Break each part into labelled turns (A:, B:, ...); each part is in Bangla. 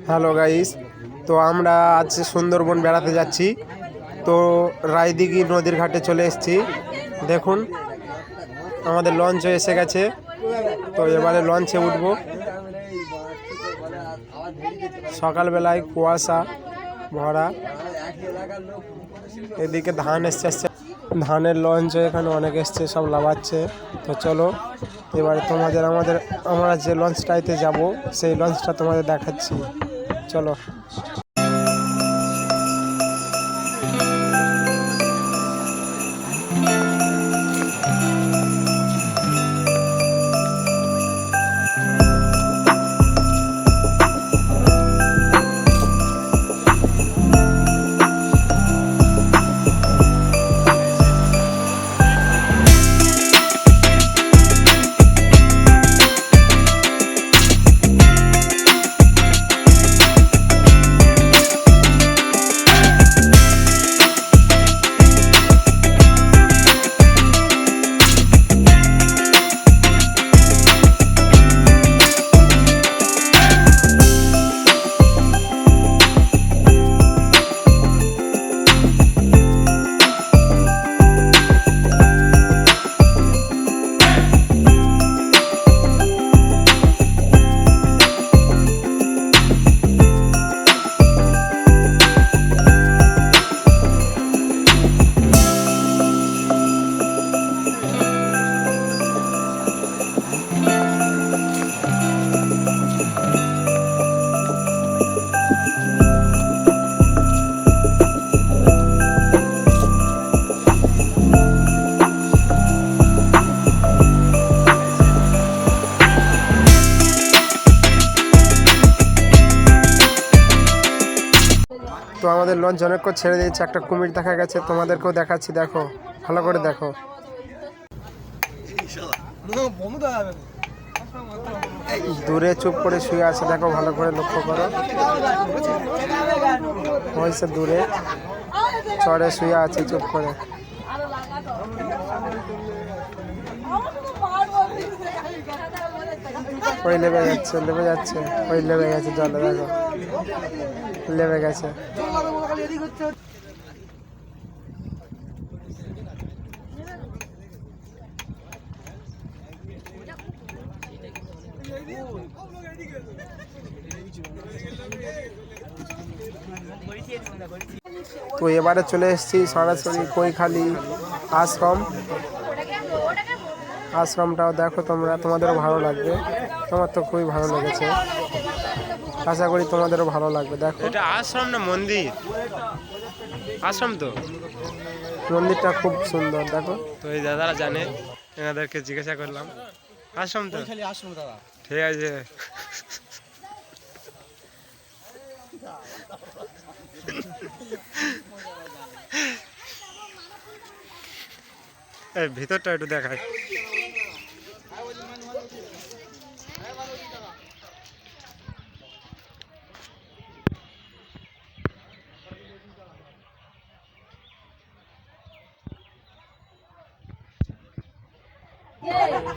A: হ্যালো গাইস, তো আমরা আজ সুন্দরবন বেড়াতে যাচ্ছি। তো রায়দিঘি নদীর ঘাটে চলে এসেছি। দেখুন আমাদের লঞ্চ এসে গেছে। তো এবারে লঞ্চে উঠব। সকালবেলায় কুয়াশা ভরা, এদিকে ধান এসছে, ধানের লঞ্চ এখানে অনেক এসছে, সব লাভাচ্ছে। তো চলো এবারে আমরা যে লঞ্চটাইতে যাব সেই লঞ্চটা তোমাদের দেখাচ্ছি, চলো। তো আমাদের লঞ্চ অনেকক্ষণ ছেড়ে দিয়েছে, একটা কুমির দেখা গেছে, তোমাদেরকেও দেখাচ্ছি, দেখো ভালো করে দেখো। দূরে চুপ করে শুয়ে আছে, দেখো ভালো করে লক্ষ্য করো, হয়েছে দূরে চড়ে শুয়ে আছে চুপ করে। ওই লেবে যাচ্ছে ওই লেবে গেছে জলে, দেখো লেবে গেছে। তো এবারে চলে এসেছি সরাসরি কৈখালী আশ্রমটাও দেখো তোমরা, তোমাদেরও ভালো লাগবে। তোমার তো খুবই ভালো লেগেছে, আশা করি তোমাদেরও ভালো লাগবে। দেখো
B: এটা আশ্রম না মন্দির? আশ্রম তো,
A: মন্দিরটা খুব সুন্দর, দেখো।
B: তো এই দাদারা জানে, এনাদেরকে জিজ্ঞাসা করলাম। আশ্রম তো,
C: আশ্রম দাদা,
B: ঠিক আছে। এই ভিতরটা একটু দেখায়।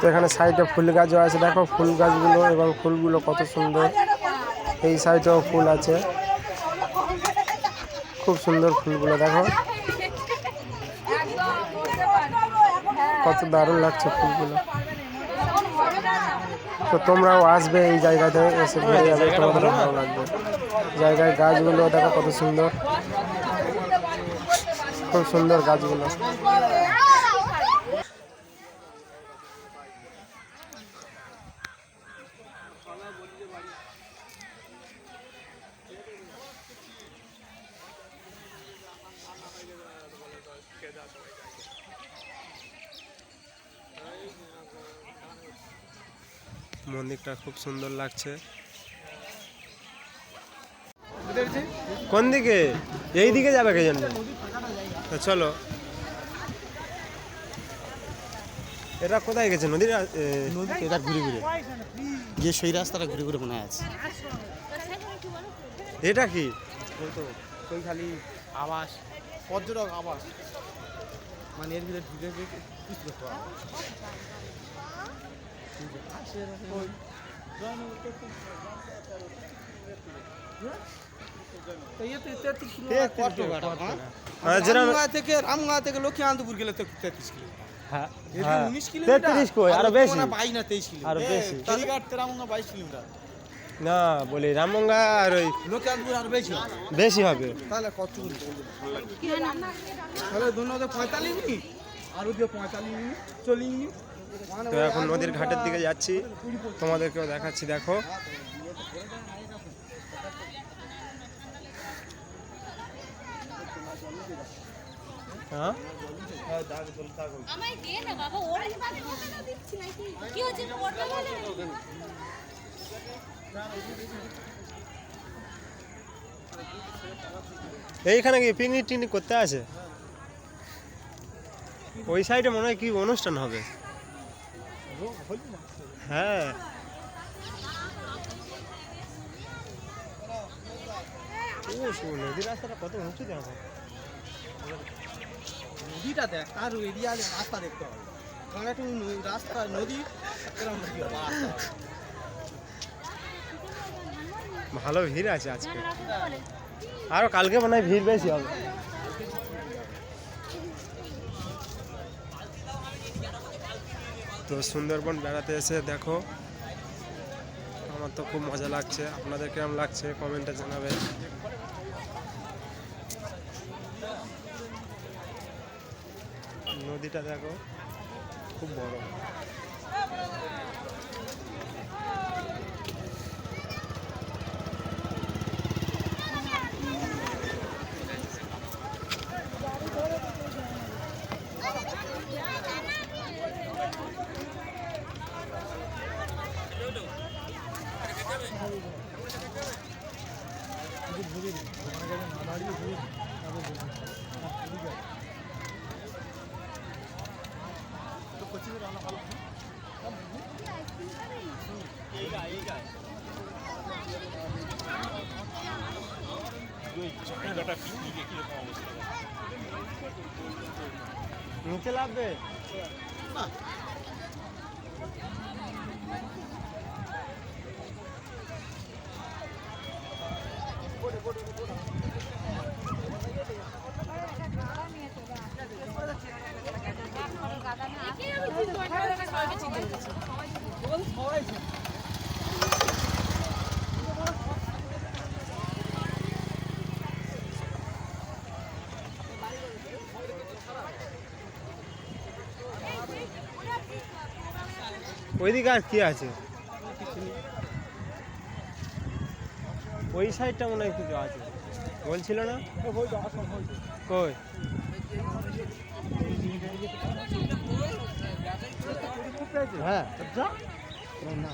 A: তো এখানে সাইডে ফুল গাছও আছে, দেখো ফুল গাছগুলো এবং ফুলগুলো কত সুন্দর। এই সাইডেও ফুল আছে, খুব সুন্দর ফুলগুলো, দেখো কত দারুণ লাগছে ফুলগুলো। তো তোমরাও আসবে এই জায়গাতে, এসে ঘুরে যাবে, তোমাদেরও ভালো লাগবে। জায়গায় গাছগুলো দেখো কত সুন্দর, খুব সুন্দর গাছগুলো।
B: মন্দিরটা খুব সুন্দর লাগছে। কোন দিকে? এই দিকে যাবে কে জন্য? চলো। এটা কোথায় গেছে? নদীর
C: এটা ঘুরে ঘুরে গিয়ে সেই রাস্তাটা ঘুরে ঘুরে মনে আছে।
B: এটা কি?
C: ওই তো কৈখালী আবাস, পর্যটক আবাস, মানে এর ভিতরে ঢুকে কিছু করতে পারবে। তো ये तो 33 किलोमीटर কত গাড়া
B: হ্যাঁ যেটা
C: রামগা থেকে লক্ষ্মীকান্তপুর গেলে তো 33 কিলোমিটার
B: হ্যাঁ
C: এদিকে 19 কিলোমিটার
B: 33 কই আরো বেশি
C: 22 না 23 কিলোমিটার
B: আরো বেশি।
C: ফেরিঘাট রামগা 22 কিলোমিটার
B: না বলি রামগঙ্গা আর ওই
C: লক্ষ্মীকান্তপুর আর বেশি
B: বেশি হবে।
C: তাহলে কত তাহলে দুনোতে 45 মিনিট আর ওদিকে 45 মিনিট 40 মিনিট
A: তো এখন নদীর ঘাটের দিকে যাচ্ছি, তোমাদেরকেও দেখাচ্ছি। দেখো হ্যাঁ
D: আমায় দে না বাবা, ওর বাদে কথা দিচ্ছি নাকি কি হচ্ছে ওটা বলে
A: এইখানে কি পিকনিক টিকনিক করতে আছে? ওই সাইডে মনে হয় কি অনুষ্ঠান হবে। হ্যাঁ ও নদীর রাস্তাটা কত উঁচু দেখো।
C: নদীটা দেখ তার এরিয়া রাস্তা দেখতে হবে, কারণ একটু রাস্তা নদী এরকম নদী হবে রাস্তা হবে।
A: ভালো ভিড় আছে আজকে, আরো কালকে মনে হয় ভিড় বেশি হবে। তো সুন্দরবন বেড়াতে এসে দেখো আমার তো খুব মজা লাগছে, আপনাদের কেমন লাগছে কমেন্টে জানাবেন। নদীটা দেখো খুব বড়। নিচে লাগবে ওইদিকে আর কি আছে? ওই সাইডটা মনে হয় কিছু আছে বলছিল না? কই
C: হ্যাঁ না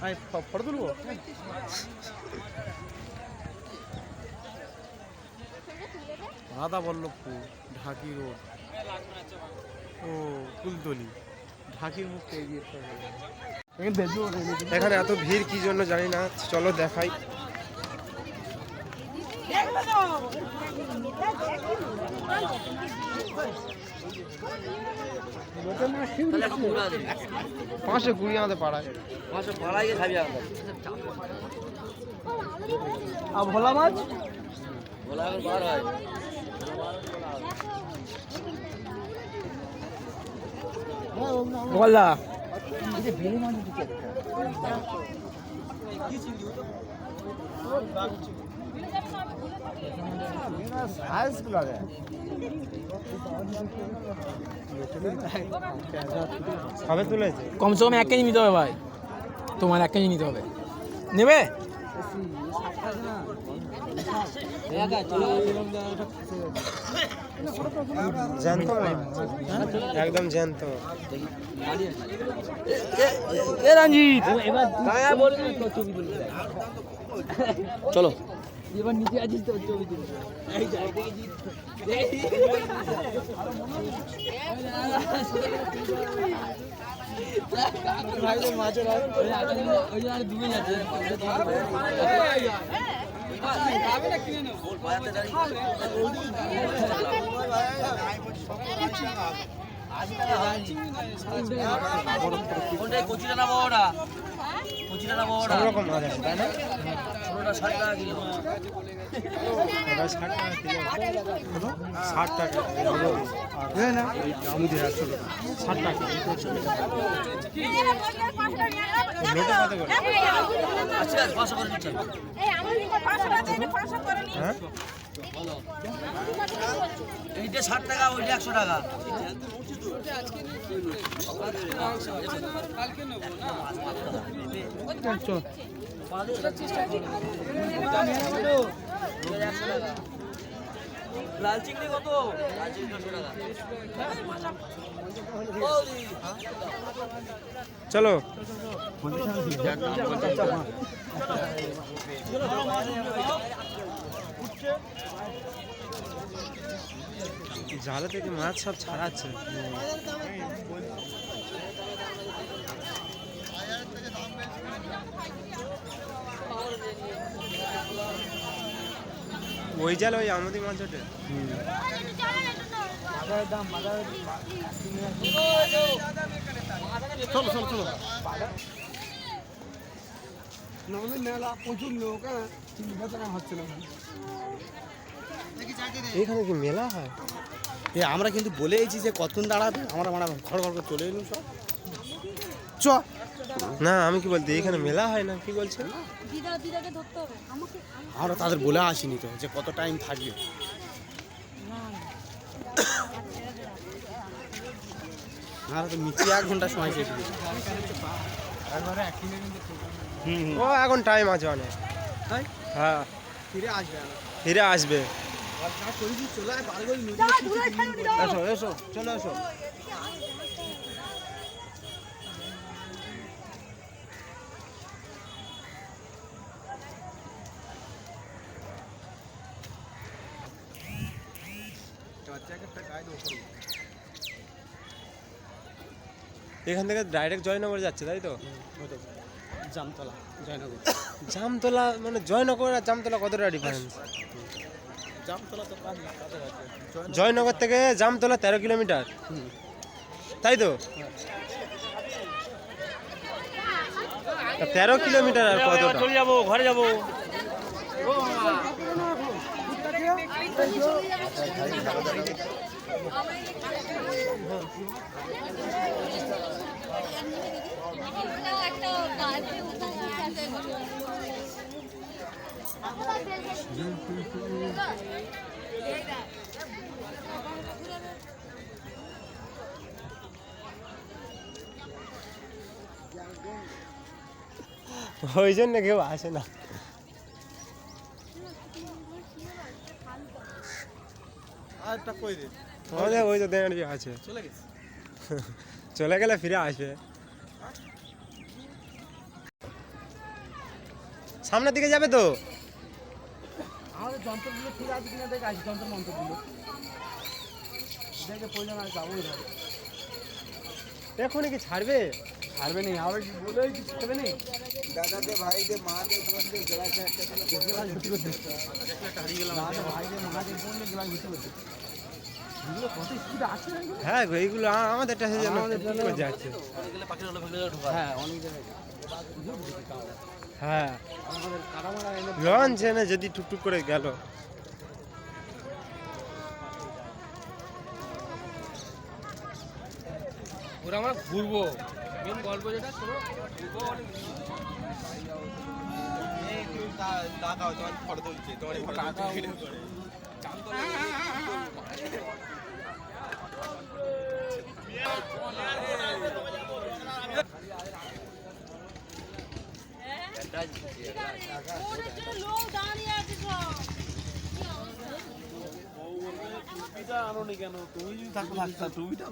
C: আমি ফটো তুলবো। রাধা বল্লভপুর ঢাকি রোড ও কুলতলি ঢাকির মুখ এগিয়ে
A: এখানে এত ভিড় কি জন্য জানি না, চলো দেখাই। পাঁচশো কুড়ি আমাদের পাড়ায়।
C: আর ভোলা মাছ ভোলা
A: সবে তুলেছে।
E: কমসে কম 1 কেজি নিতে হবে ভাই, তোমার 1 কেজি নিতে হবে। নেবে
A: জ্যান্ত একদম জ্যান্ত।
E: এ রঞ্জিত চলো এবার নিচে আছিস তো ছবি তুলবি।
A: সব রকম মাছ আছে তাই না? ওটা 60 টাকা কিলো। 60 টাকা
C: না আমুদি 100 টাকা
A: 60 টাকা লোটে কত করে?
F: আচ্ছা 500 করে দিচ্ছেন।
A: হ্যাঁ
F: এইটা 60 টাকা ওইটা 100 টাকা। লাল চিংড়ি কত? লাল চিংড়ি 200 টাকা।
A: চলো জালে থেকে মাছ সব ছাড়াচ্ছে। ওই জাল ওই আমাদের মাছ ওঠে।
C: চলো চলো চলো আমাদের মেলা প্রচুর লোক হচ্ছে না
A: এখানে কি মেলা হয়?
C: আমরা কিন্তু বলেইছি যে কতক্ষণ দাঁড়াবে আমরা ঘর ঘর করে চলে এলাম সব চ
A: না আমি কি বলতে এখানে মেলা হয় না কি বলছে?
D: দিদাকে ধরতে হবে আমাকে।
C: আমরা তাদের বলে আসিনি তো যে কত টাইম থাকবে আমরা তো নিচে 1 ঘন্টা সময় শেষ
A: ও এখন টাইম আছে অনেক।
C: তাই
A: হ্যাঁ
C: ফিরে আসবে না
A: ফিরে আসবে।
C: চলে আয় বার করে
A: এসো এসো চলে এসো। এখান থেকে ডাইরেক্ট জয়নগর যাচ্ছে তাই তো?
C: জামতলা জয়নগর
A: জামতলা মানে জয়নগর আর জামতলা কতটা ডিফারেন্স?
C: জামতলা তো
A: জয়নগর থেকে জামতলা 13 কিলোমিটার তাই তো? 13 কিলোমিটার আর কতটা?
F: চলে যাবো ঘরে যাবো।
A: ওই জন্য কেউ আসে না।
C: আরেকটা কই দে
A: আমাদের ওই তো দেনার আছে
C: চলে গেছে
A: চলে গেলে ফিরে আসবে। সামনের দিকে যাবে তো?
C: আমাদের যন্ত্রগুলো ঠিক আছে কিনা দেখে আসি যন্ত্র মন্ত্রগুলো দেখে প্রয়োজন আর যাবোই না
A: এখনই কি ছাড়বে?
C: ছাড়বে নেই আবার বলে কি ছাড়বে নেই
G: দাদাদের ভাইদের মাদের বোনদের গ্লাসে একটা
C: গ্লাস ভর্তি করতে হারিয়ে গেলাম ভাইদের মাদের বোনদের গ্লাস ভর্তি করতে এগুলো কত স্পিড আছে
A: হ্যাঁ গো, এইগুলো আমাদেরটা সেই জন্য যাচ্ছে।
C: হ্যাঁ অনেক জায়গায়
A: হ্যাঁ
C: আমাদের কাটামারা এনে
A: লঞ্চ এনে যদি টুকটুক করে গেল।
E: ওরা আমরা ঘুরবো মেন গল্প যেটা শোনো
D: লোক দাঁড়িয়ে আছে সব।
C: আনোনি কেন তুমি যদি থাকো থাকতা তুমিটা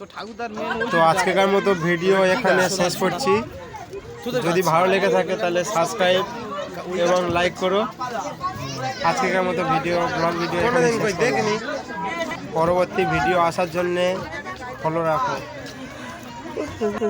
C: তো ঠাকুরদার
A: তো আজকেকার মতো ভিডিও এখানে শেষ করছি। যদি ভালো লেগে থাকে তাহলে সাবস্ক্রাইব এবং লাইক করো। আজকেকার মতো ব্লগ ভিডিও দেখেনি, পরবর্তী ভিডিও আসার জন্যে ফলো রাখো।